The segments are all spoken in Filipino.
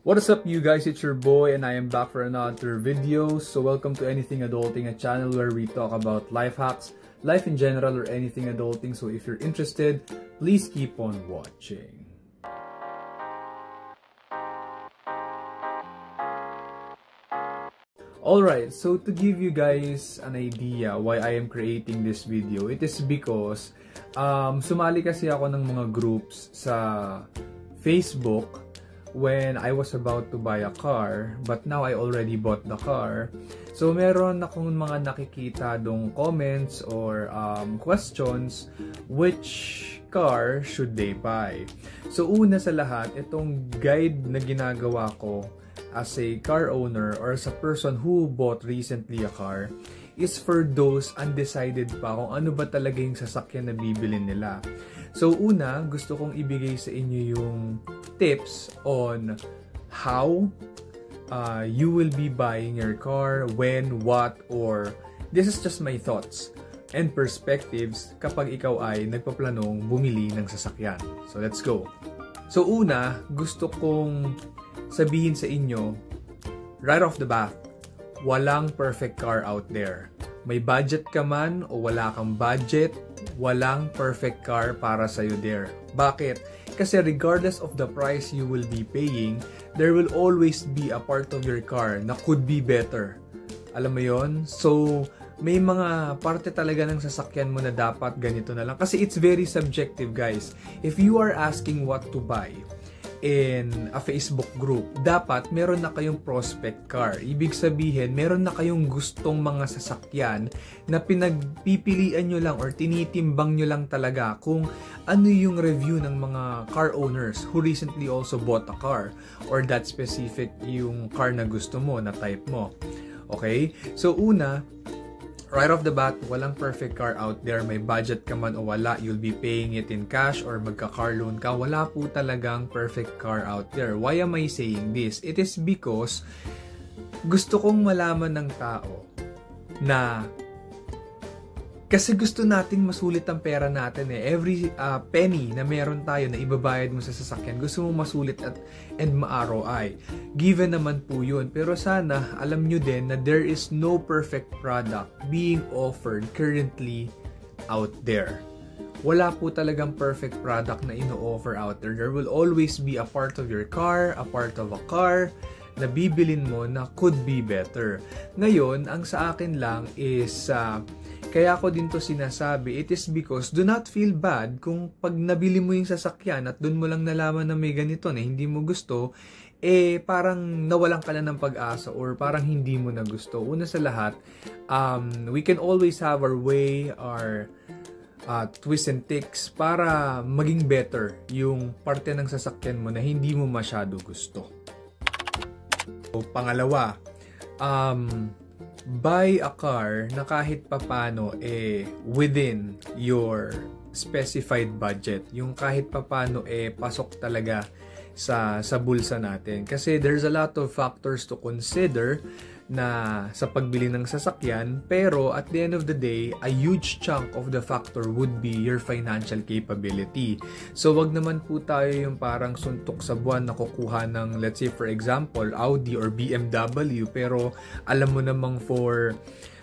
What is up, you guys? It's your boy and I am back for another video. So welcome to Anything Adulting, a channel where we talk about life hacks, life in general, or anything adulting. So if you're interested, please keep on watching. Alright, so to give you guys an idea why I am creating this video, it is because sumali kasi ako ng mga groups sa Facebook when I was about to buy a car, but now I already bought the car. So meron akong mga nakikita dong comments or questions, which car should they buy? So una sa lahat, itong guide na ginagawa ko as a car owner or as a person who bought recently a car is for those undecided pa kung ano ba talaga yung sasakyan na bibilin nila. So una, gusto kong ibigay sa inyo yung tips on how you will be buying your car, when, what, or this is just my thoughts and perspectives kapag ikaw ay nagpaplanong bumili ng sasakyan. So let's go. So una, gusto kong sabihin sa inyo right off the bat, walang perfect car out there. May budget ka man o wala kang budget, walang perfect car para sa'yo there. Bakit? Kasi regardless of the price you will be paying, there will always be a part of your car na could be better. Alam mo yon? So, may mga parte talaga ng sasakyan mo na dapat ganito na lang. Kasi it's very subjective, guys. If you are asking what to buy in a Facebook group, dapat meron na kayong prospect car. Ibig sabihin, meron na kayong gustong mga sasakyan na pinagpipilian nyo lang or tinitimbang nyo lang talaga kung ano yung review ng mga car owners who recently also bought a car or that specific yung car na gusto mo, na type mo. Okay? So una, right off the bat, walang perfect car out there. May budget ka man o wala, you'll be paying it in cash or magka-car loan ka. Wala po talagang perfect car out there. Why am I saying this? It is because gusto kong malaman ng tao na kasi gusto nating masulit ang pera natin eh. Every penny na meron tayo na ibabayad mo sa sasakyan, gusto mo masulit and ma-ROI. Given naman po yun. Pero sana, alam nyo din na there is no perfect product being offered currently out there. Wala po talagang perfect product na ino-offer out there. There will always be a part of your car, a part of a car, na bibilin mo na could be better. Ngayon, ang sa akin lang is kaya ko din to sinasabi, it is because do not feel bad kung pag nabili mo yung sasakyan at dun mo lang nalaman na may ganito na hindi mo gusto, eh parang nawalan ka na ng pag-asa or parang hindi mo na gusto. Una sa lahat, we can always have our way, our twists and ticks para maging better yung parte ng sasakyan mo na hindi mo masyado gusto. So, pangalawa, buy a car na kahit papano within your specified budget. Yung kahit papano pasok talaga sa bulsa natin. Kasi there's a lot of factors to consider na sa pagbili ng sasakyan, pero at the end of the day, a huge chunk of the factor would be your financial capability. So wag naman po tayo yung parang suntok sa buwan na kukuha ng, let's say for example, Audi or BMW, pero alam mo namang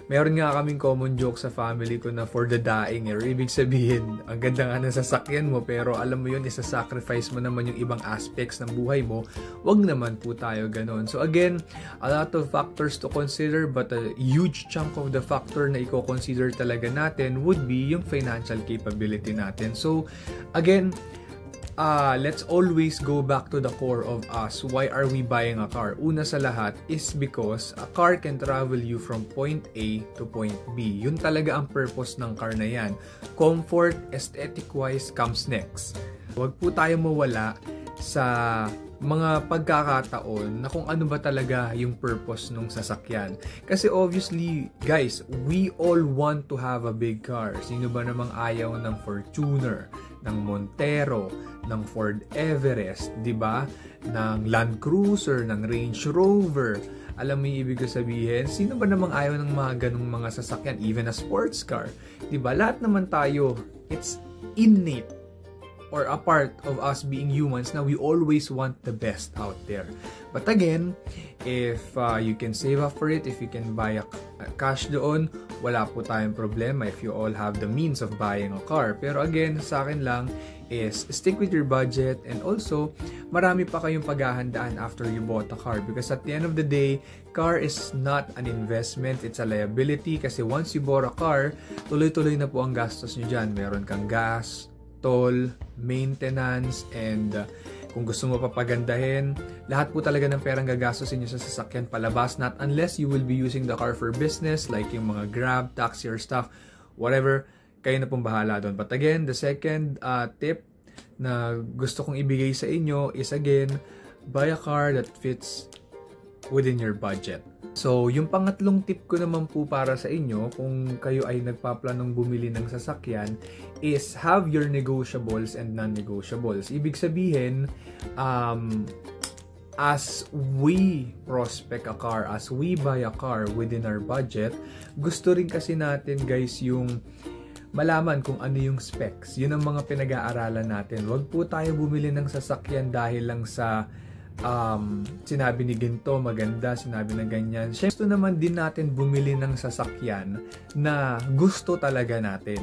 meron nga kaming common joke sa family ko na for the dying, or ibig sabihin, ang ganda nga ng sasakyan mo, pero alam mo yun, isa-sacrifice mo naman yung ibang aspects ng buhay mo. Wag naman po tayo ganon. So again, a lot of factors to consider, but a huge chunk of the factor na i-consider talaga natin would be yung financial capability natin. So again, let's always go back to the core of us. Why are we buying a car? Una sa lahat is because a car can travel you from point A to point B. Yun talaga ang purpose ng car na yan. Comfort, aesthetic-wise comes next. Huwag po tayo mawala sa mga pagkakataon na kung ano ba talaga yung purpose ng sasakyan. Kasi obviously, guys, we all want to have a big car. Sino ba namang ayaw ng Fortuner, ng Montero, ng Ford Everest, di ba? Ng Land Cruiser, ng Range Rover. Alam mo yung ibig ko sabihin? Sino ba namang ayaw ng mga ganung mga sasakyan? Even a sports car. Di ba? Lahat naman tayo, it's innate or a part of us being humans na we always want the best out there. But again, if you can save up for it, if you can buy a cash doon, wala po tayong problema if you all have the means of buying a car. Pero again, sa akin lang is stick with your budget, and also marami pa kayong paghahandaan after you bought a car, because at the end of the day, car is not an investment, it's a liability, kasi once you bought a car, tuloy-tuloy na po ang gastos nyo dyan. Meron kang gas, toll, maintenance, and kung gusto mo papagandahin, lahat po talaga ng perang gagastosin nyo sa sasakyan palabas, not unless you will be using the car for business, like yung mga Grab, taxi, or stuff, whatever, kayo na pong bahala doon. But again, the second tip na gusto kong ibigay sa inyo is, again, buy a car that fits within your budget. So, yung pangatlong tip ko naman po para sa inyo, kung kayo ay nagpaplanong bumili ng sasakyan, is have your negotiables and non-negotiables. Ibig sabihin, as we prospect a car, as we buy a car within our budget, gusto rin kasi natin, guys, yung malaman kung ano yung specs. Yun ang mga pinag-aaralan natin. Huwag po tayo bumili ng sasakyan dahil lang sa sinabi ni ginto maganda, sinabi na ganyan. Gusto naman din natin bumili ng sasakyan na gusto talaga natin,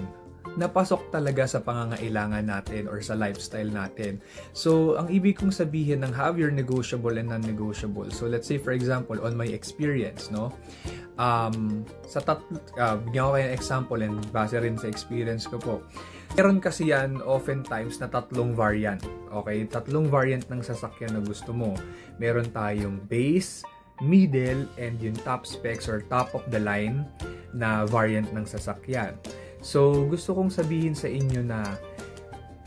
napasok talaga sa pangangailangan natin or sa lifestyle natin. So, ang ibig kong sabihin ng have your negotiable and non-negotiable. So, let's say for example, on my experience, no? Bigyan ko kayo ng example and base rin sa experience ko po. Meron kasi yan oftentimes na tatlong variant. Okay? Tatlong variant ng sasakyan na gusto mo. Meron tayong base, middle, and yung top specs or top of the line na variant ng sasakyan. So, gusto kong sabihin sa inyo na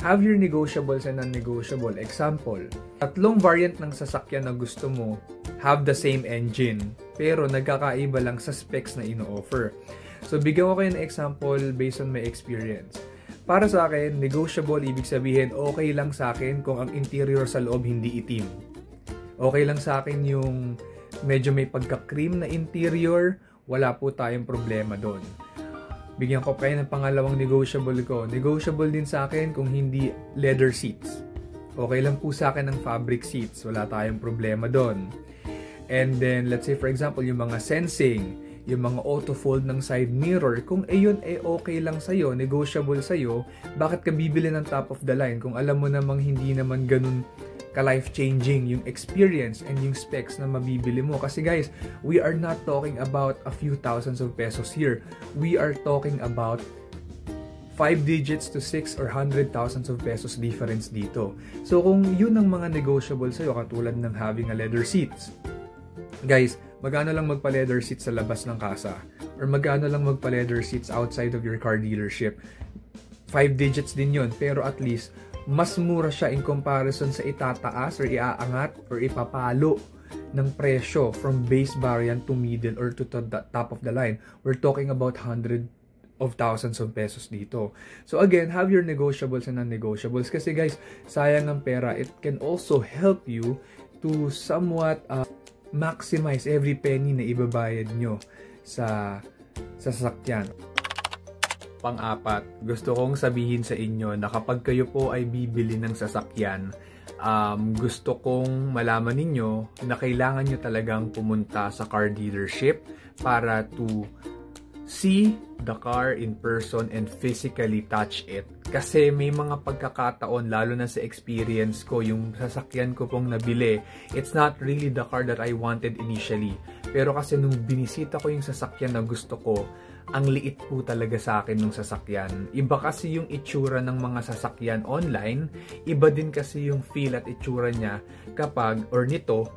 have your negotiables and non-negotiable. Example, tatlong variant ng sasakyan na gusto mo have the same engine, pero nagkakaiba lang sa specs na ino-offer. So, bigyan ko kayo ng example based on my experience. Para sa akin, negotiable, ibig sabihin, okay lang sa akin kung ang interior sa loob hindi itim. Okay lang sa akin yung medyo may pagka-cream na interior, wala po tayong problema doon. Bigyan ko kayo ng pangalawang negotiable ko. Negotiable din sa akin kung hindi leather seats. Okay lang po sa akin ng fabric seats. Wala tayong problema doon. And then, let's say for example, yung mga sensing, yung mga auto-fold ng side mirror, kung ayun ay okay lang sa'yo, negotiable sa'yo, bakit ka bibili ng top of the line kung alam mo namang hindi naman ganun ka-life-changing yung experience and yung specs na mabibili mo? Kasi guys, we are not talking about a few thousands of pesos here. We are talking about 5 digits to 6 or 100,000 of pesos difference dito. So kung yun ang mga negotiable sa'yo, katulad ng having a leather seats, guys, magkano lang magpa-leather seats sa labas ng kasa? Or magkano lang magpa-leather seats outside of your car dealership? 5 digits din yun, pero at least mas mura siya in comparison sa itataas or iaangat or ipapalo ng presyo from base variant to middle or to the top of the line. We're talking about hundreds of thousands of pesos dito. So again, have your negotiables and non-negotiables, kasi guys, sayang ang pera. It can also help you to somewhat maximize every penny na ibabayad nyo sa sasakyan. Pang-apat, gusto kong sabihin sa inyo na kapag kayo po ay bibili ng sasakyan, gusto kong malaman ninyo na kailangan nyo talagang pumunta sa car dealership para to see the car in person and physically touch it. Kasi may mga pagkakataon, lalo na sa experience ko, yung sasakyan ko pong nabili, it's not really the car that I wanted initially. Pero kasi nung binisita ko yung sasakyan na gusto ko, ang liit po talaga sa akin nung sasakyan. Iba kasi yung itsura ng mga sasakyan online, iba din kasi yung feel at itsura niya kapag, or nito,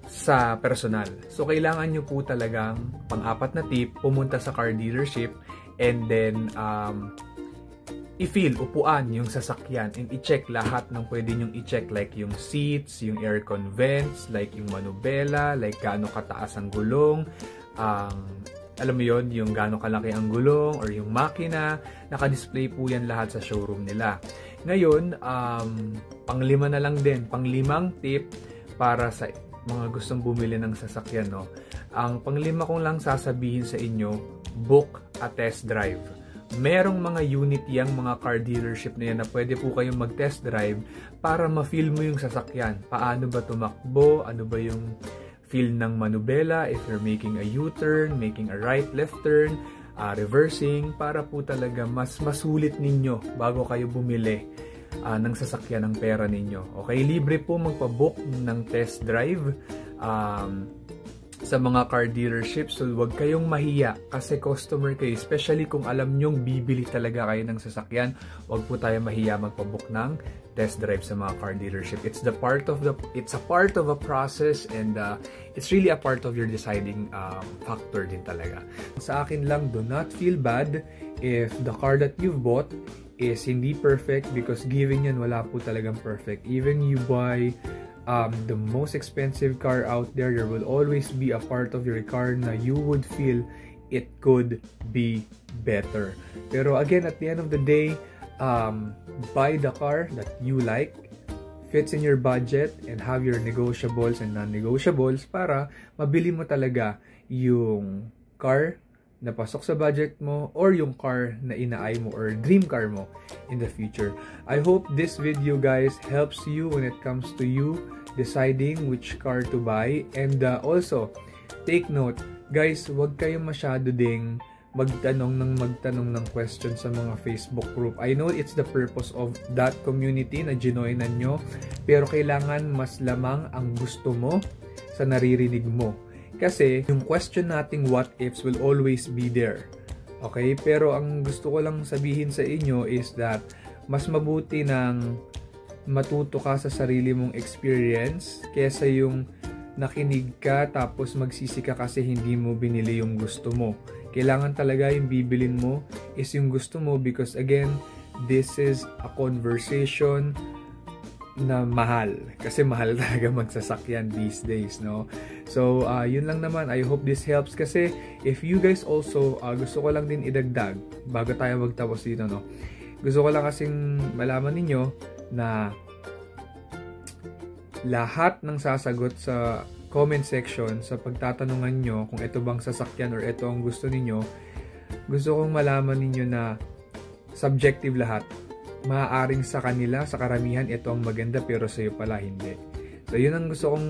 sa personal. So, kailangan nyo po talagang, pang-apat na tip, pumunta sa car dealership and then, i-feel, upuan yung sasakyan and i-check lahat ng pwede nyong i-check, like yung seats, yung aircon vents, like yung manubela, like gaano kataas ang gulong, alam mo yon, yung gaano kalaki ang gulong or yung makina, naka-display po yan lahat sa showroom nila. Ngayon, pang-lima na lang din, pang-limang tip para sa mga gustong bumili ng sasakyan, no? Ang pang-lima kong lang sasabihin sa inyo, book a test drive. merong mga unit yang mga car dealership na yan na pwede po kayong mag-test drive para ma-feel mo yung sasakyan. Paano ba tumakbo? Ano ba yung feel ng manubela if you're making a U-turn, making a right, left turn, reversing, para po talaga mas masulit ninyo bago kayo bumili ng sasakyan ng pera ninyo. Okay, libre po magpa-book ng test drive sa mga car dealerships. So huwag kayong mahiya kasi customer kayo, especially kung alam nyong bibili talaga kayo ng sasakyan. Huwag po tayo mahiya magpa-book ng test drive sa mga car dealership. It's a part of a process, and it's really a part of your deciding factor din talaga. Sa akin lang, do not feel bad if the car that you've bought is hindi perfect, because given yan, wala po talagang perfect. Even you buy the most expensive car out there, there will always be a part of your car na you would feel it could be better. Pero again, at the end of the day, buy the car that you like, fits in your budget, and have your negotiables and non-negotiables para mabili mo talaga yung car na pasok sa budget mo, or yung car na inaay mo, or dream car mo in the future. I hope this video, guys, helps you when it comes to you deciding which car to buy. And also, take note, guys, wag kayong masyado ding magtanong ng question sa mga Facebook group. I know it's the purpose of that community na ginoinan nyo, pero kailangan mas lamang ang gusto mo sa naririnig mo. Kasi yung question nating what ifs will always be there. Okay? Pero ang gusto ko lang sabihin sa inyo is that mas mabuti nang matuto ka sa sarili mong experience kesa yung nakinig ka tapos magsisi ka kasi hindi mo binili yung gusto mo. Kailangan talaga yung bibilin mo is yung gusto mo, because again, this is a conversation na mahal. Kasi mahal talaga magsasakyan these days, no? So, yun lang naman. I hope this helps. Kasi if you guys also, gusto ko lang din idagdag bago tayo magtapos dito, no? Gusto ko lang kasing malaman ninyo na lahat ng sasagot sa comment section sa pagtatanungan nyo kung ito bang sasakyan or ito ang gusto ninyo, gusto kong malaman ninyo na subjective lahat. Maaaring sa kanila, sa karamihan, ito ang maganda, pero sa'yo pala hindi. So yun ang gusto kong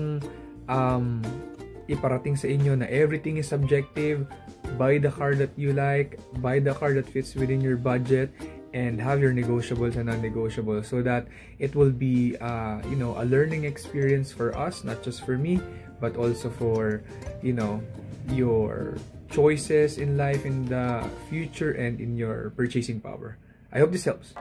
iparating sa inyo, na everything is subjective. Buy the car that you like, buy the car that fits within your budget, and have your negotiables and non-negotiables, so that it will be a learning experience for us, not just for me, but also for your choices in life in the future and in your purchasing power. I hope this helps.